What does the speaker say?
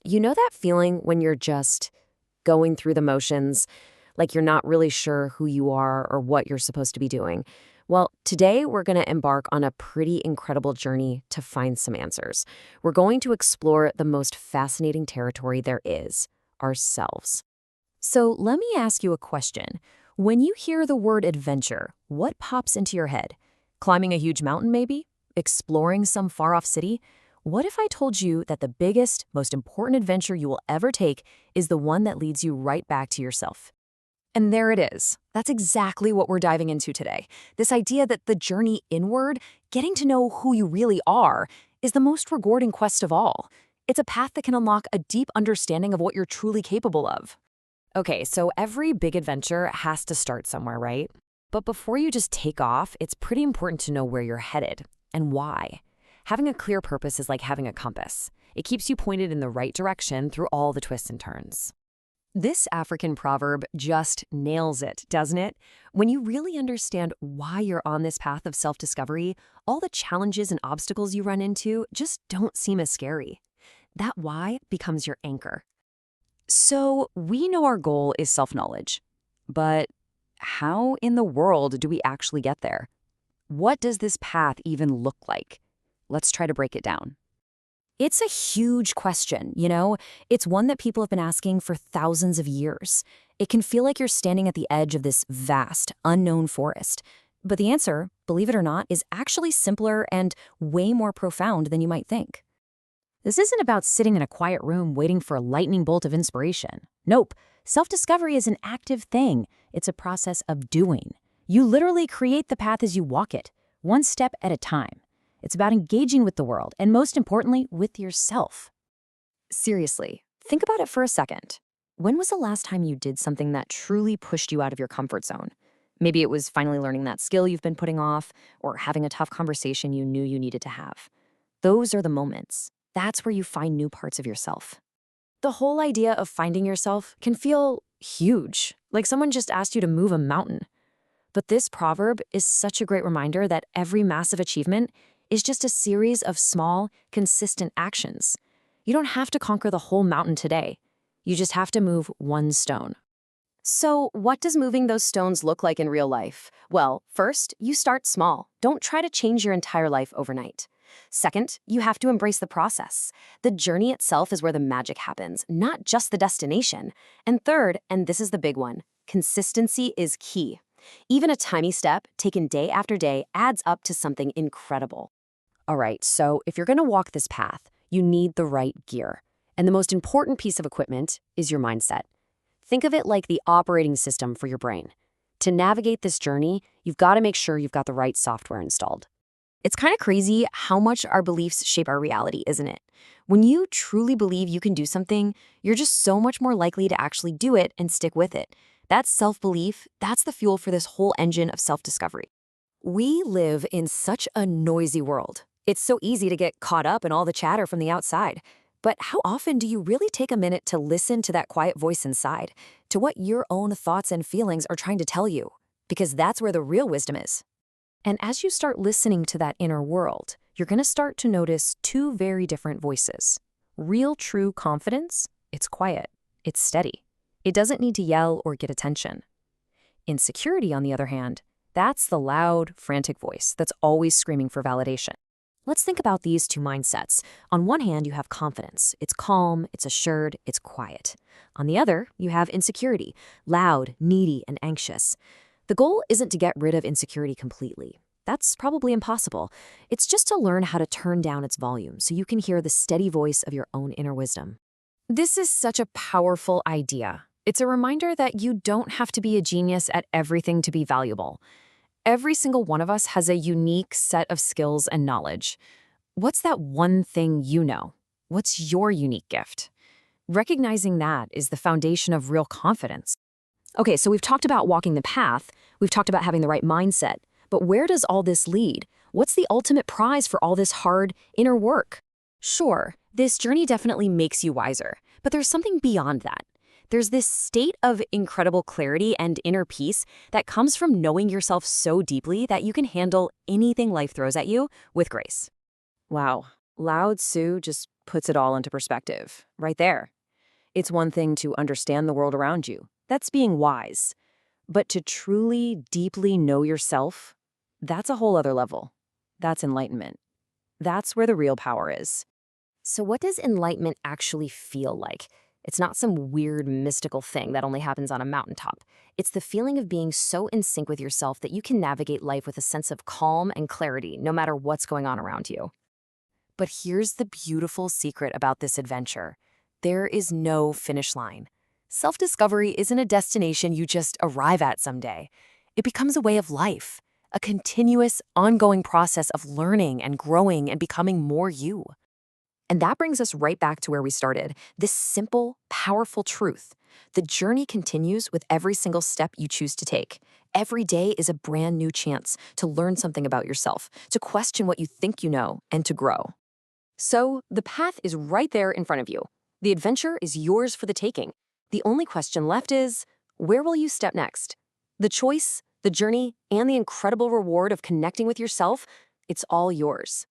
You know that feeling when you're just going through the motions, like you're not really sure who you are or what you're supposed to be doing? Well, today we're going to embark on a pretty incredible journey to find some answers. We're going to explore the most fascinating territory there is, ourselves. So let me ask you a question. When you hear the word adventure, what pops into your head? Climbing a huge mountain, maybe? Exploring some far-off city? What if I told you that the biggest, most important adventure you will ever take is the one that leads you right back to yourself? And there it is. That's exactly what we're diving into today. This idea that the journey inward, getting to know who you really are, is the most rewarding quest of all. It's a path that can unlock a deep understanding of what you're truly capable of. Okay, so every big adventure has to start somewhere, right? But before you just take off, it's pretty important to know where you're headed and why. Having a clear purpose is like having a compass. It keeps you pointed in the right direction through all the twists and turns. This African proverb just nails it, doesn't it? When you really understand why you're on this path of self-discovery, all the challenges and obstacles you run into just don't seem as scary. That why becomes your anchor. So we know our goal is self-knowledge, but how in the world do we actually get there? What does this path even look like? Let's try to break it down. It's a huge question, you know? It's one that people have been asking for thousands of years. It can feel like you're standing at the edge of this vast, unknown forest. But the answer, believe it or not, is actually simpler and way more profound than you might think. This isn't about sitting in a quiet room waiting for a lightning bolt of inspiration. Nope. Self-discovery is an active thing. It's a process of doing. You literally create the path as you walk it, one step at a time. It's about engaging with the world and, most importantly, with yourself. Seriously, think about it for a second. When was the last time you did something that truly pushed you out of your comfort zone? Maybe it was finally learning that skill you've been putting off, or having a tough conversation you knew you needed to have. Those are the moments. That's where you find new parts of yourself. The whole idea of finding yourself can feel huge, like someone just asked you to move a mountain. But this proverb is such a great reminder that every massive achievement is just a series of small, consistent actions. You don't have to conquer the whole mountain today. You just have to move one stone. So, what does moving those stones look like in real life? Well, first, you start small. Don't try to change your entire life overnight. Second, you have to embrace the process. The journey itself is where the magic happens, not just the destination. And third, and this is the big one, consistency is key. Even a tiny step, taken day after day, adds up to something incredible. All right, so if you're going to walk this path, you need the right gear. And the most important piece of equipment is your mindset. Think of it like the operating system for your brain. To navigate this journey, you've got to make sure you've got the right software installed. It's kind of crazy how much our beliefs shape our reality, isn't it? When you truly believe you can do something, you're just so much more likely to actually do it and stick with it. That self-belief, that's the fuel for this whole engine of self-discovery. We live in such a noisy world. It's so easy to get caught up in all the chatter from the outside. But how often do you really take a minute to listen to that quiet voice inside, to what your own thoughts and feelings are trying to tell you? Because that's where the real wisdom is. And as you start listening to that inner world, you're going to start to notice two very different voices. Real, true confidence, it's quiet, it's steady. It doesn't need to yell or get attention. Insecurity, on the other hand, that's the loud, frantic voice that's always screaming for validation. Let's think about these two mindsets. On one hand, you have confidence. It's calm, it's assured, it's quiet. On the other, you have insecurity, loud, needy, and anxious. The goal isn't to get rid of insecurity completely. That's probably impossible. It's just to learn how to turn down its volume so you can hear the steady voice of your own inner wisdom. This is such a powerful idea. It's a reminder that you don't have to be a genius at everything to be valuable. Every single one of us has a unique set of skills and knowledge. What's that one thing you know? What's your unique gift? Recognizing that is the foundation of real confidence. Okay, so we've talked about walking the path, we've talked about having the right mindset, but where does all this lead? What's the ultimate prize for all this hard inner work? Sure, this journey definitely makes you wiser, but there's something beyond that. There's this state of incredible clarity and inner peace that comes from knowing yourself so deeply that you can handle anything life throws at you with grace. Wow, Lao Tzu just puts it all into perspective, right there. It's one thing to understand the world around you. That's being wise. But to truly, deeply know yourself, that's a whole other level. That's enlightenment. That's where the real power is. So, what does enlightenment actually feel like? It's not some weird mystical thing that only happens on a mountaintop. It's the feeling of being so in sync with yourself that you can navigate life with a sense of calm and clarity, no matter what's going on around you. But here's the beautiful secret about this adventure: there is no finish line. Self discovery isn't a destination you just arrive at someday. It becomes a way of life, a continuous, ongoing process of learning and growing and becoming more you. And that brings us right back to where we started: this simple, powerful truth. The journey continues with every single step you choose to take. Every day is a brand new chance to learn something about yourself, to question what you think you know, and to grow. So, the path is right there in front of you. The adventure is yours for the taking. The only question left is, where will you step next? The choice, the journey, and the incredible reward of connecting with yourself, it's all yours.